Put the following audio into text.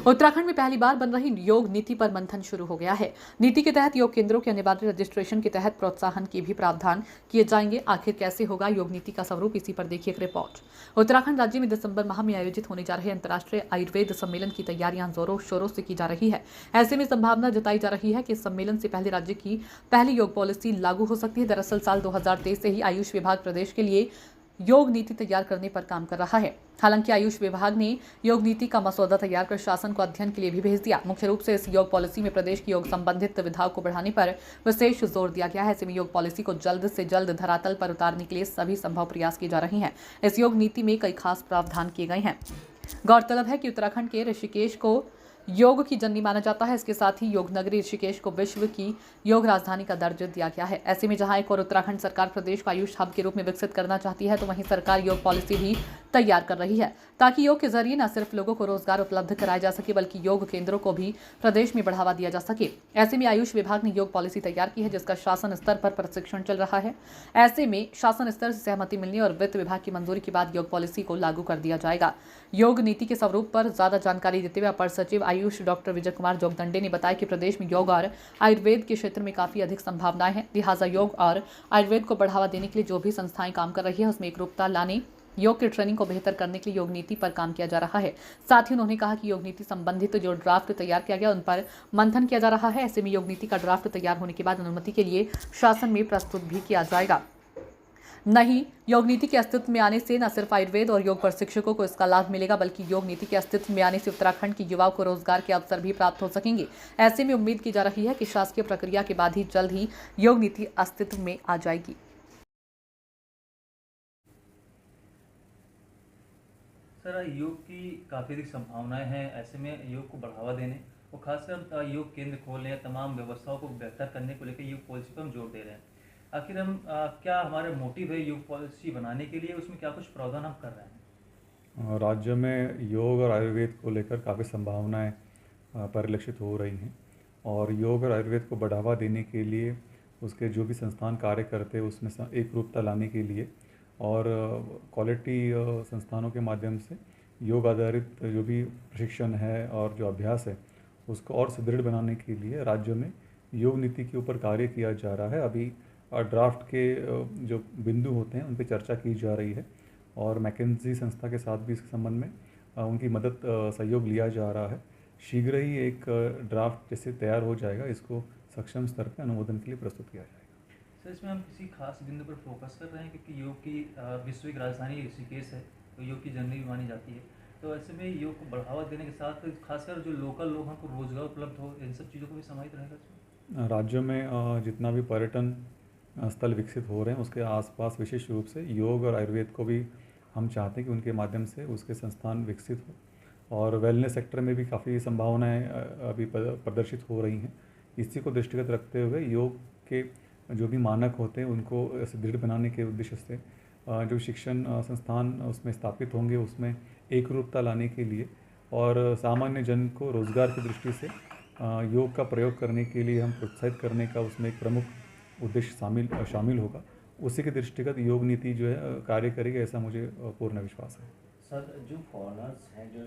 उत्तराखंड में पहली बार बन रही योग नीति पर मंथन शुरू हो गया है। नीति के तहत योग केंद्रों के अनिवार्य रजिस्ट्रेशन के तहत प्रोत्साहन के भी प्रावधान किए जाएंगे। आखिर कैसे होगा योग नीति का स्वरूप, इसी पर देखिए एक रिपोर्ट। उत्तराखंड राज्य में दिसंबर माह में आयोजित होने जा रहे अंतर्राष्ट्रीय आयुर्वेद सम्मेलन की तैयारियां जोरों शोरों से की जा रही है। ऐसे में संभावना जताई जा रही है कि इस सम्मेलन से पहले राज्य की पहली योग पॉलिसी लागू हो सकती है। दरअसल साल 2023 से ही आयुष विभाग प्रदेश के लिए योग नीति तैयार करने पर काम कर रहा है। हालांकि आयुष विभाग ने योग नीति का मसौदा तैयार कर शासन को अध्ययन के लिए भी भेज दिया। मुख्य रूप से इस योग पॉलिसी में प्रदेश की योग संबंधित विधाओं को बढ़ाने पर विशेष जोर दिया गया है। ऐसे में योग पॉलिसी को जल्द से जल्द धरातल पर उतारने के लिए सभी संभव प्रयास किए जा रहे हैं। इस योग नीति में कई खास प्रावधान किए गए हैं। गौरतलब है कि उत्तराखंड के ऋषिकेश को योग की जननी माना जाता है। इसके साथ ही योग नगरी ऋषिकेश को विश्व की योग राजधानी का दर्जा दिया गया है। ऐसे में जहां एक और उत्तराखंड सरकार प्रदेश को आयुष हब के रूप में विकसित करना चाहती है, तो वहीं सरकार योग पॉलिसी भी तैयार कर रही है ताकि योग के जरिए न सिर्फ लोगों को रोजगार उपलब्ध कराया जा सके, बल्कि योग केंद्रों को भी प्रदेश में बढ़ावा दिया जा सके। ऐसे में आयुष विभाग ने योग पॉलिसी तैयार की है, जिसका शासन स्तर पर प्रशिक्षण चल रहा है। ऐसे में शासन स्तर से सहमति मिलने और वित्त विभाग की मंजूरी के बाद योग पॉलिसी को लागू कर दिया जाएगा। योग नीति के स्वरूप पर ज्यादा जानकारी देते हुए अपर सचिव आयुष डॉक्टर विजय कुमार जोगदंडे ने बताया कि प्रदेश में योग और आयुर्वेद के क्षेत्र में काफी अधिक संभावनाएं हैं। लिहाजा योग और आयुर्वेद को बढ़ावा देने के लिए जो भी संस्थाएं काम कर रही है, उसमें एकरूपता लाने, योग की ट्रेनिंग को बेहतर करने के लिए योग नीति पर काम किया जा रहा है। साथ ही उन्होंने कहा कि योग नीति संबंधित जो ड्राफ्ट तैयार किया गया, उन पर मंथन किया जा रहा है। ऐसे में योग नीति का ड्राफ्ट तैयार होने के बाद अनुमति के लिए शासन में प्रस्तुत भी किया जाएगा। नहीं, योग नीति के अस्तित्व में आने से न सिर्फ आयुर्वेद और योग प्रशिक्षकों को इसका लाभ मिलेगा, बल्कि योग नीति के अस्तित्व में आने से उत्तराखंड के युवाओं को रोजगार के अवसर भी प्राप्त हो सकेंगे। ऐसे में उम्मीद की जा रही है कि शासकीय प्रक्रिया के बाद ही जल्द ही योग नीति अस्तित्व में आ जाएगी। सर, योग की काफ़ी अधिक संभावनाएं हैं। ऐसे में योग को बढ़ावा देने और खासकर योग केंद्र खोलने या तमाम व्यवस्थाओं को बेहतर करने को लेकर योग पॉलिसी पर हम जोर दे रहे हैं। आखिर हम क्या हमारे मोटिव है योग पॉलिसी बनाने के लिए, उसमें क्या कुछ प्रावधान हम कर रहे हैं? राज्य में योग और आयुर्वेद को लेकर काफ़ी संभावनाएं परिलक्षित हो रही हैं और योग और आयुर्वेद को बढ़ावा देने के लिए उसके जो भी संस्थान कार्य करते हैं उसमें एक रूपता लाने के लिए और क्वालिटी संस्थानों के माध्यम से योग आधारित जो भी प्रशिक्षण है और जो अभ्यास है उसको और सुदृढ़ बनाने के लिए राज्य में योग नीति के ऊपर कार्य किया जा रहा है। अभी ड्राफ्ट के जो बिंदु होते हैं उन पर चर्चा की जा रही है और मैकेंजी संस्था के साथ भी इस संबंध में उनकी मदद सहयोग लिया जा रहा है। शीघ्र ही एक ड्राफ्ट जैसे तैयार हो जाएगा, इसको सक्षम स्तर पर अनुमोदन के लिए प्रस्तुत किया जाएगा। सर, इसमें हम किसी खास बिंदु पर फोकस कर रहे हैं क्योंकि योग की विश्व की राजधानी ऋषिकेश है, तो योग की जननी भी मानी जाती है। तो ऐसे में योग को बढ़ावा देने के साथ खासकर जो लोकल लोग हैं उनको रोजगार उपलब्ध हो, इन सब चीज़ों को भी समाहित रहेगा इसमें। राज्य में जितना भी पर्यटन स्थल विकसित हो रहे हैं उसके आसपास विशेष रूप से योग और आयुर्वेद को भी हम चाहते हैं कि उनके माध्यम से उसके संस्थान विकसित हो और वेलनेस सेक्टर में भी काफ़ी संभावनाएं अभी प्रदर्शित हो रही हैं। इसी को दृष्टिगत रखते हुए योग के जो भी मानक होते हैं उनको सुदृढ़ बनाने के उद्देश्य से जो शिक्षण संस्थान उसमें स्थापित होंगे उसमें एक रूपता लाने के लिए और सामान्य जन को रोजगार की दृष्टि से योग का प्रयोग करने के लिए हम प्रोत्साहित करने का उसमें एक प्रमुख उद्देश्य शामिल होगा। उसी के दृष्टिगत योग नीति जो है कार्य करेगी, ऐसा मुझे पूर्ण विश्वास है। सर, जो फॉरेनर्स हैं जो